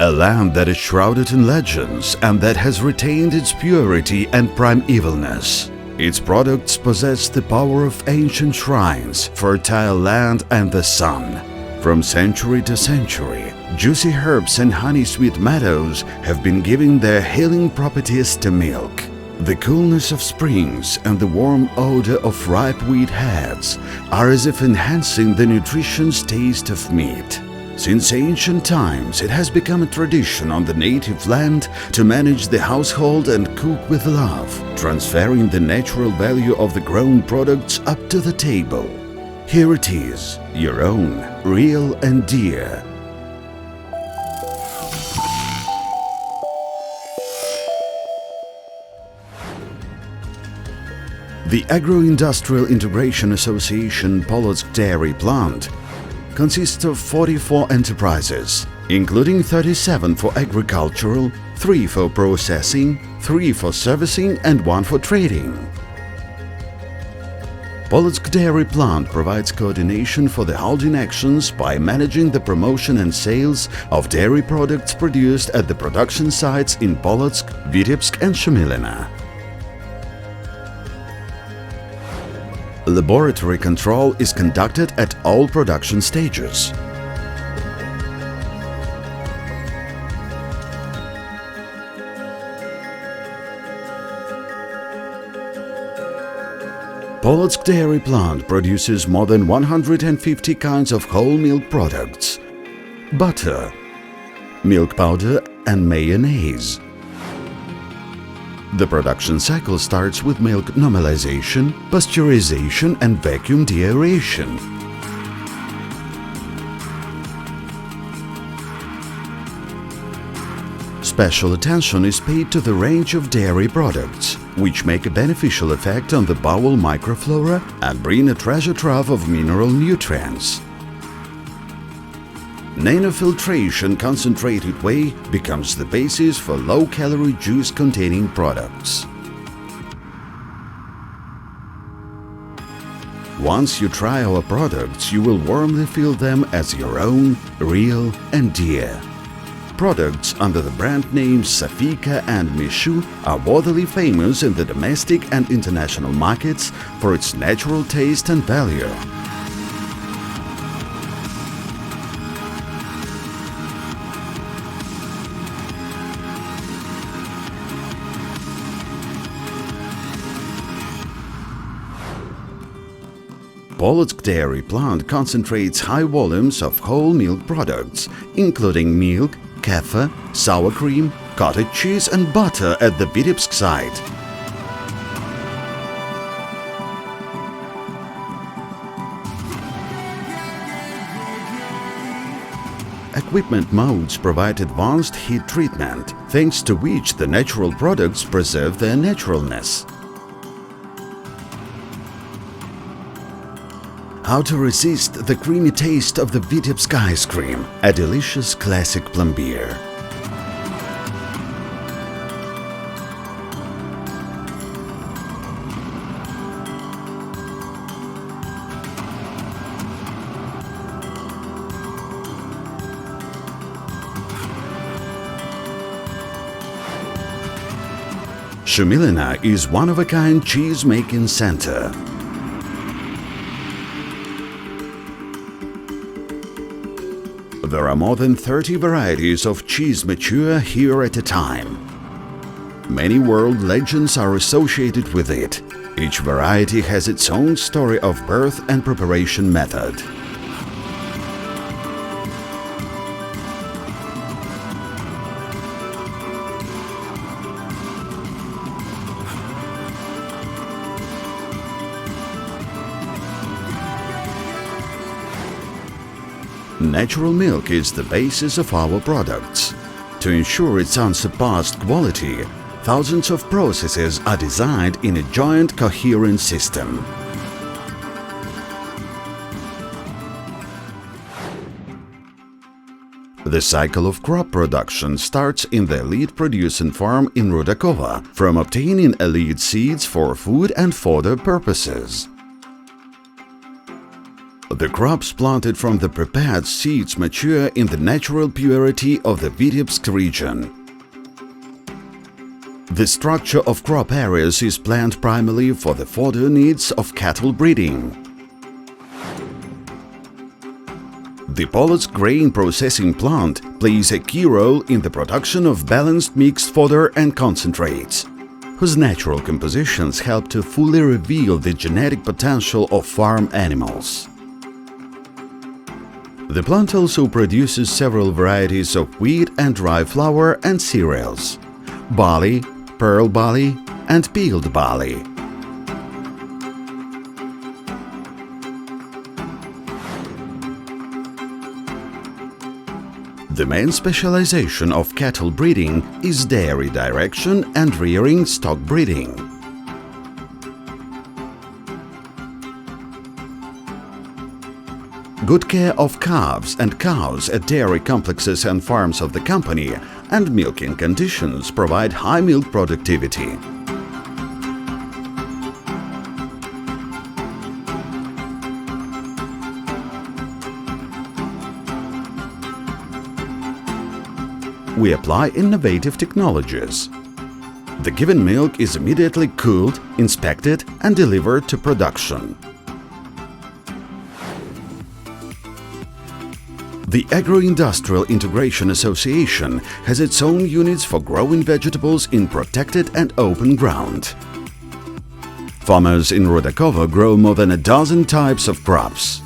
A land that is shrouded in legends and that has retained its purity and primevalness. Its products possess the power of ancient shrines, fertile land and the sun. From century to century, juicy herbs and honey-sweet meadows have been giving their healing properties to milk. The coolness of springs and the warm odor of ripe wheat heads are as if enhancing the nutritious taste of meat. Since ancient times, it has become a tradition on the native land to manage the household and cook with love, transferring the natural value of the grown products up to the table. Here it is, your own, real and dear. The Agro-Industrial Integration Association Polotsk Dairy Plant consists of 44 enterprises, including 37 for agricultural, 3 for processing, 3 for servicing and 1 for trading. Polotsk Dairy Plant provides coordination for the holding actions by managing the promotion and sales of dairy products produced at the production sites in Polotsk, Vitebsk and Shumilino. Laboratory control is conducted at all production stages. Polotsk Dairy Plant produces more than 150 kinds of whole milk products, butter, milk powder and mayonnaise. The production cycle starts with milk normalization, pasteurization and vacuum deaeration. Special attention is paid to the range of dairy products, which make a beneficial effect on the bowel microflora and bring a treasure trove of mineral nutrients. Nanofiltration concentrated whey becomes the basis for low-calorie juice-containing products. Once you try our products, you will warmly feel them as your own, real and dear. Products under the brand names Safiyka and Mi-Shu are worthily famous in the domestic and international markets for its natural taste and value. Polotsk Dairy Plant concentrates high volumes of whole milk products, including milk, kefir, sour cream, cottage cheese and butter at the Vitebsk site. Equipment modes provide advanced heat treatment, thanks to which the natural products preserve their naturalness. How to resist the creamy taste of the Vitebsk ice cream, a delicious classic plombier. Shumilino is one-of-a-kind cheese-making center. There are more than 30 varieties of cheese mature here at a time. Many world legends are associated with it. Each variety has its own story of birth and preparation method. Natural milk is the basis of our products. To ensure its unsurpassed quality, thousands of processes are designed in a joint coherent system. The cycle of crop production starts in the elite producing farm in Rudakovo, from obtaining elite seeds for food and fodder purposes. The crops planted from the prepared seeds mature in the natural purity of the Vitebsk region. The structure of crop areas is planned primarily for the fodder needs of cattle breeding. The Polotsk grain processing plant plays a key role in the production of balanced mixed fodder and concentrates, whose natural compositions help to fully reveal the genetic potential of farm animals. The plant also produces several varieties of wheat and rye flour and cereals, barley, pearl barley and peeled barley. The main specialization of cattle breeding is dairy direction and rearing stock breeding. Good care of calves and cows at dairy complexes and farms of the company and milking conditions provide high milk productivity. We apply innovative technologies. The given milk is immediately cooled, inspected and delivered to production. The Agroindustrial Integration Association has its own units for growing vegetables in protected and open ground. Farmers in Rudakovo grow more than a dozen types of crops.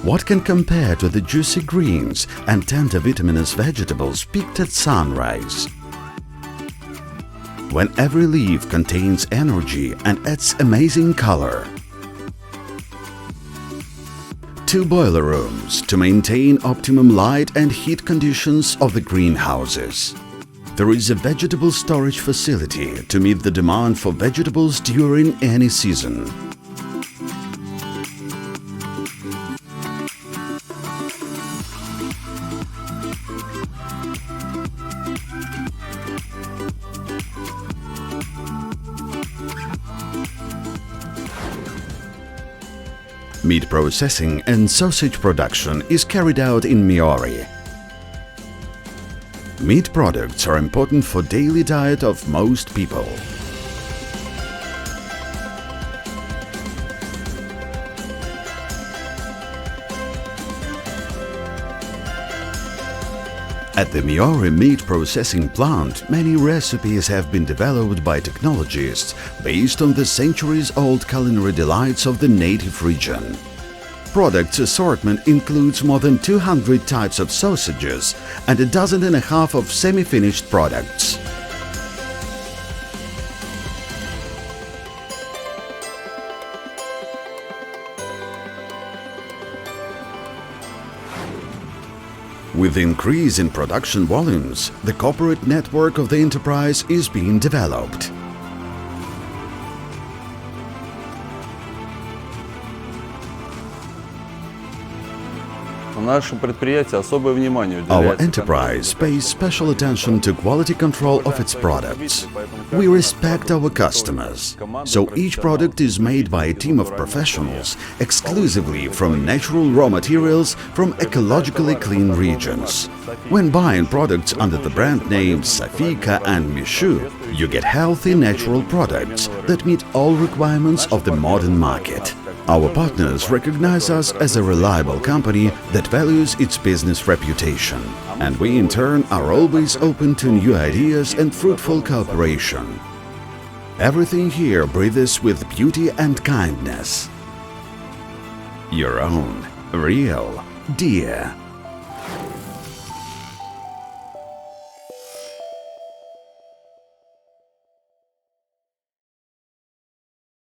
What can compare to the juicy greens and tender vitaminous vegetables picked at sunrise? When every leaf contains energy and adds amazing color. 2 boiler rooms to maintain optimum light and heat conditions of the greenhouses. There is a vegetable storage facility to meet the demand for vegetables during any season. Meat processing and sausage production is carried out in Miory. Meat products are important for daily diet of most people. At the Miory meat processing plant, many recipes have been developed by technologists based on the centuries-old culinary delights of the native region. Products assortment includes more than 200 types of sausages and a dozen and a half of semi-finished products. With the increase in production volumes, the corporate network of the enterprise is being developed. Our enterprise pays special attention to quality control of its products. We respect our customers, so each product is made by a team of professionals exclusively from natural raw materials from ecologically clean regions. When buying products under the brand names Safiyka and Mi-Shu, you get healthy natural products that meet all requirements of the modern market. Our partners recognize us as a reliable company that values its business reputation, and we in turn are always open to new ideas and fruitful cooperation. Everything here breathes with beauty and kindness. Your own, real, dear